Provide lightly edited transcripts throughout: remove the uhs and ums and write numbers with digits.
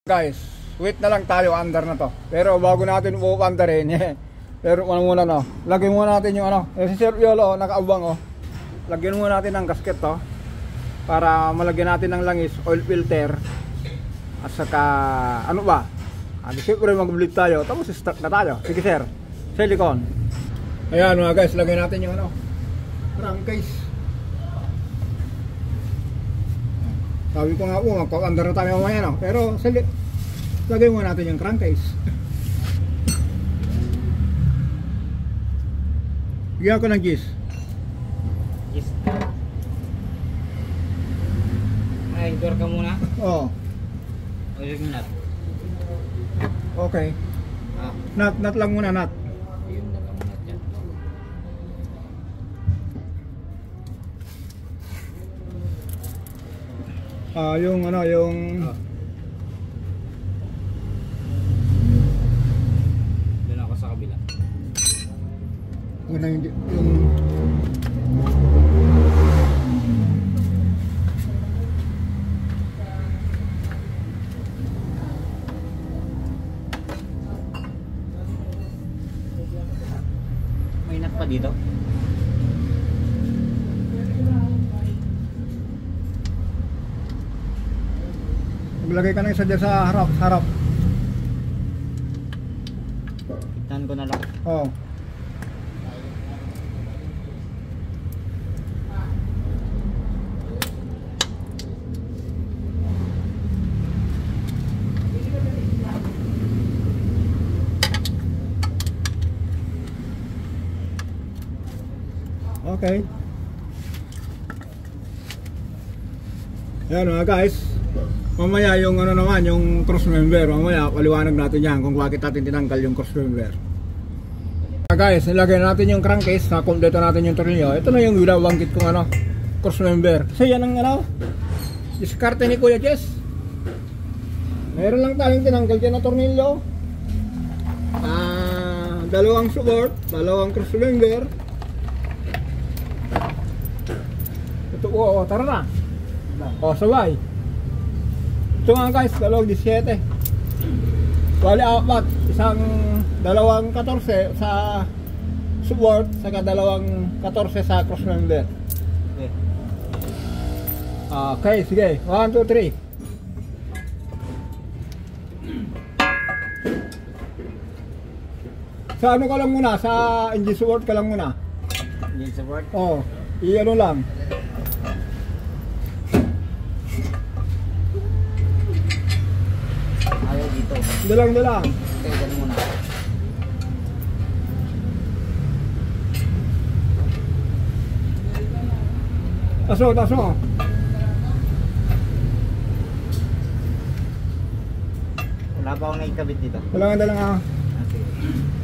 Guys, wait na lang tayo under na to. Pero bago natin upandarin, pero muna no. Lagyan muna natin yung ano. Si Sir Yolo, nakaabang oh. Lagyan muna natin ng gasket to para malagyan natin ng langis, oil filter. At saka ano ba? Siyempre mag-bleed tayo. Tapos start na tayo. Sige sir. Silicone. Ayan mga guys, lagyan natin yung ano. Crankcase. Sabi ko nga po, magpapandar na tayo mamaya no. Pero lagay muna natin yung crankcase. Bigyan ko ng gis. Gis. Ay, door ka muna? Oo. O yung nut? Okay. Nut lang muna, nut. Yun na lang nut yan. Yung ano, yung Doon ako sa kabila. yung May nut pa dito? maglagay ka ng isa dyan sa harap. Tignan ko na lang. Oo. Okay. Ayan mga guys. Mamaya yung ano naman, yung cross member. Mamaya paliwanag natin yan kung bakit natin tinanggal yung cross member. Guys, nilagay natin yung crankcase. Na-complete natin yung tornilyo. Ito na yung binabangkit kong ano, cross member. Kasi yan ang ano, diskarte ni Kuya Jess. Meron lang tayong tinanggal dyan na tornilyo. Dalawang support, dalawang cross member. Ito po, tara na. Sabay. Ito nga guys, dalawang 17. Bali apat, dalawang 14 sa support, saka dalawang 14 sa cross member. Okay, sige. 1, 2, 3. Sa ano ka lang muna, sa engine support ka lang muna. Engine support? Oo, i-ano lang. Ayaw dito. Dalang. Okay, dyan muna. Taso. Wala pa akong naikabit dito. Dalang ah. Sige.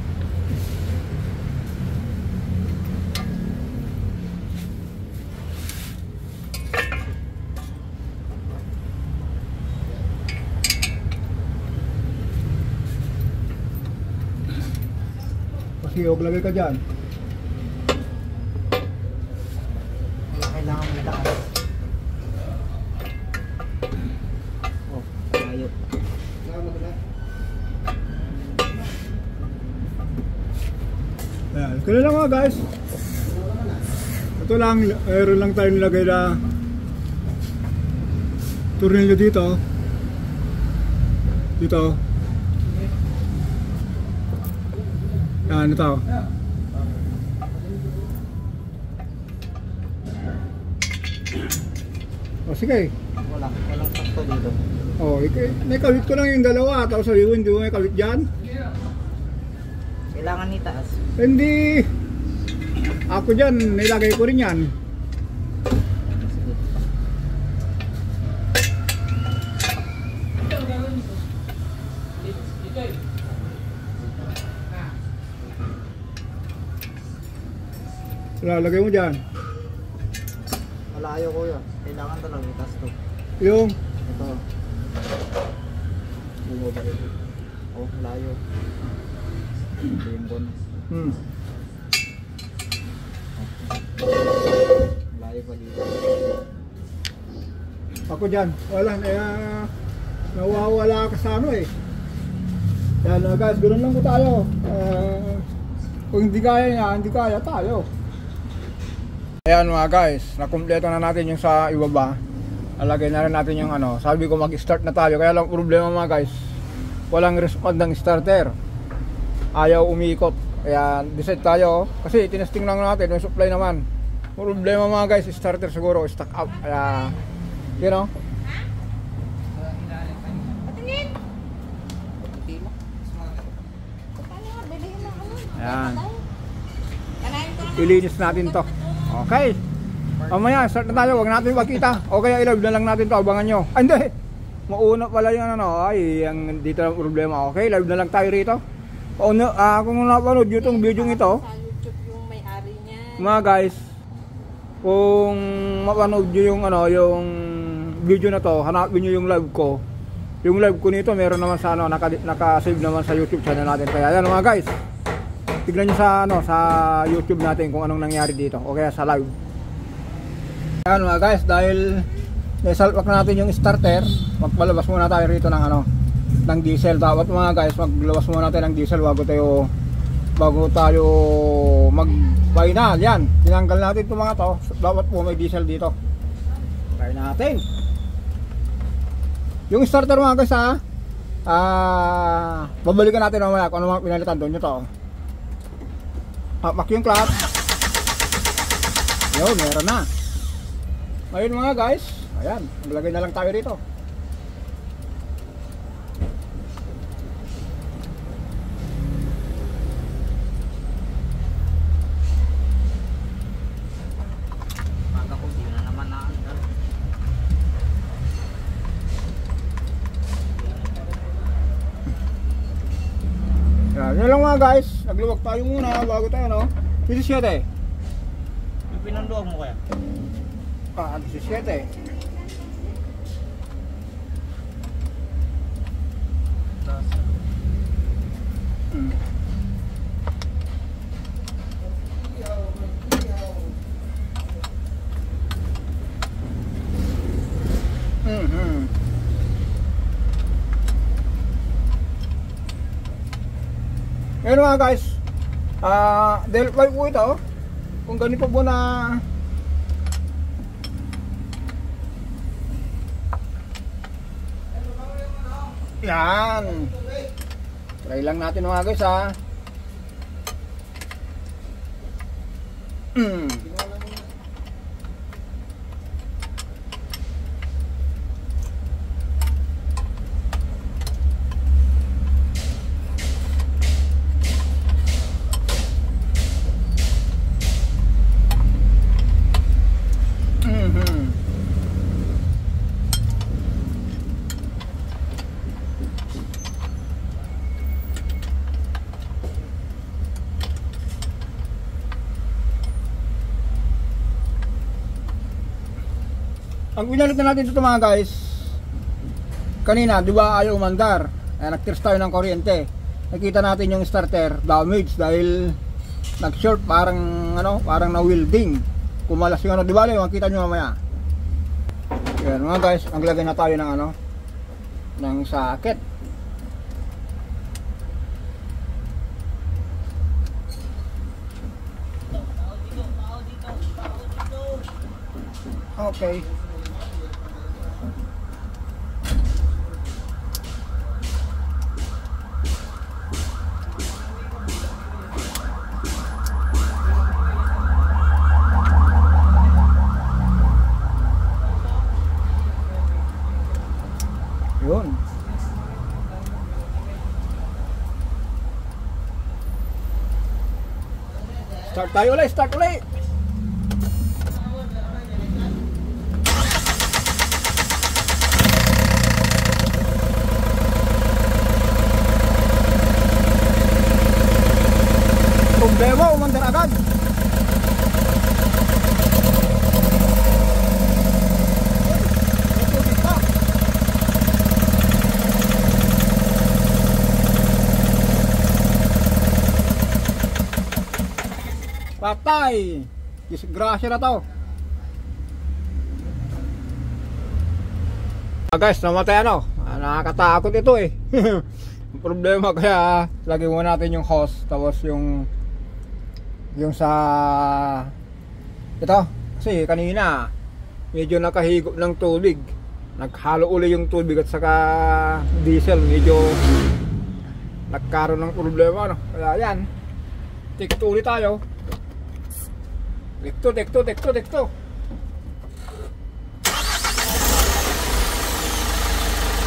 Sige, lagay ka dyan. Kailangan mo itaas. Oh, ayaw. Ayan, kaya lang mga guys. Ito lang, meron lang tayong nilagay na tornilyo dito. Yan, ito. O sige. Walang sakto dito. O, may kawit ko lang yung dalawa. Tapos sabi ko, hindi mo may kawit dyan. Kailangan itaas. Hindi. Ako dyan, nilagay ko rin yan. Lalagay mo dyan. Malayo ko yun. Kailangan talaga itaas to. Yung Ito. Bumaba. Oh, malayo. Ito yung bon. Malayo pa dito. Ako dyan. Wala. nawawala ka sa ano eh. Yan guys, ganoon lang po tayo. Kung hindi kaya niya, hindi kaya tayo. Ayan mga guys, nakumpleto na natin yung sa ibaba. Alagay na rin natin yung ano. Sabi ko mag-start na tayo. Kaya lang problema mga guys, walang respond ng starter. Ayaw umikot. Kaya decide tayo. Kasi tinesting lang natin yung supply naman. Problema mga guys, starter siguro stuck up. Kaya, you know. Ayan. Ilinis natin to. Okay. Mamaya, start na tayo. Huwag natin makita. O kaya i-live na lang natin to. Abangan nyo. Ay, hindi. Mauna pala yung ano. Ay, yung dito lang problema. Okay, live na lang tayo rito. Kung napanood nyo itong video ito, Sa YouTube yung may-ari niya. mga guys, kung mapanood nyo yung ano, yung video na to, hanapin nyo yung live ko. Yung live ko nito, meron naman sa ano, naka-save naman sa YouTube channel natin. Kaya yan mga guys, tignan nyo sa ano, sa YouTube natin kung anong nangyari dito o kaya sa live. Yan mga guys, dahil naisalpak natin yung starter, magpalabas muna tayo rito ng ano, ng diesel. Dapat mga guys, maglabas muna tayo ng diesel bago tayo mag-final. Yan, tinanggal natin itong mga to. Dapat po may diesel dito. Try natin. Yung starter mga guys babalikan natin mamaya kung ano mga pinalitan doon. Ito hapak yung clutch. Yun, meron na. Ngayon mga guys, ayan, maglagay na lang tayo dito. Maga ko, di na naman naandar. Yan lang mga guys, nagluwag tayo muna bago tayo, no? 17. Yung pinanduwag mo kaya? 17. Ngayon mga guys, dahil pipe po ito, kung ganito po na yan, try lang natin mga guys Ang pinalit na natin ito mga guys, kanina di ba ayaw umandar, nag-test tayo ng kuryente, nakita natin yung starter damage dahil nag-short, parang ano, parang na-welding, kumalas yung ano, di ba makita nyo mamaya. Yan mga guys, maglagay na tayo ng ano, ng socket. Okay. Yun. Start tayo ulit, start ulit. Problema, umandar agad. Patay! Disgrasya na to. Guys, namatay ano? nakakatakot ito eh. Ang problema kaya lagyan muna natin yung hose, tapos yung sa ito kasi kanina medyo nakahigop ng tubig, naghalo uli yung tubig at saka diesel, medyo nagkaroon ng problema, no? Kaya yan, tikto ulit tayo. Tikto.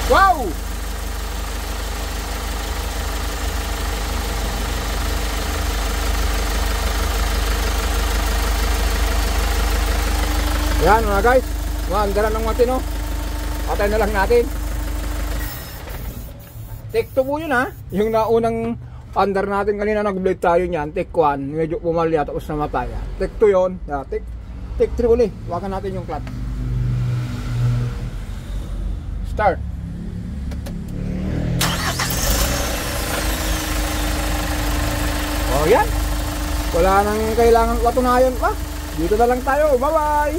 Wow! Yan mga guys, maandara ng matino. Patay na lang natin. Take 2 po yun ha. Yung naunang under natin kanina, nag-blade tayo niyan. Take 1, medyo pumalya tapos namatay. Take 2 yun. Take 3 uli. Wakan natin yung clutch. Start. Oh yan. Wala nang kailangan patunayan pa. Dito na lang tayo. Bye bye.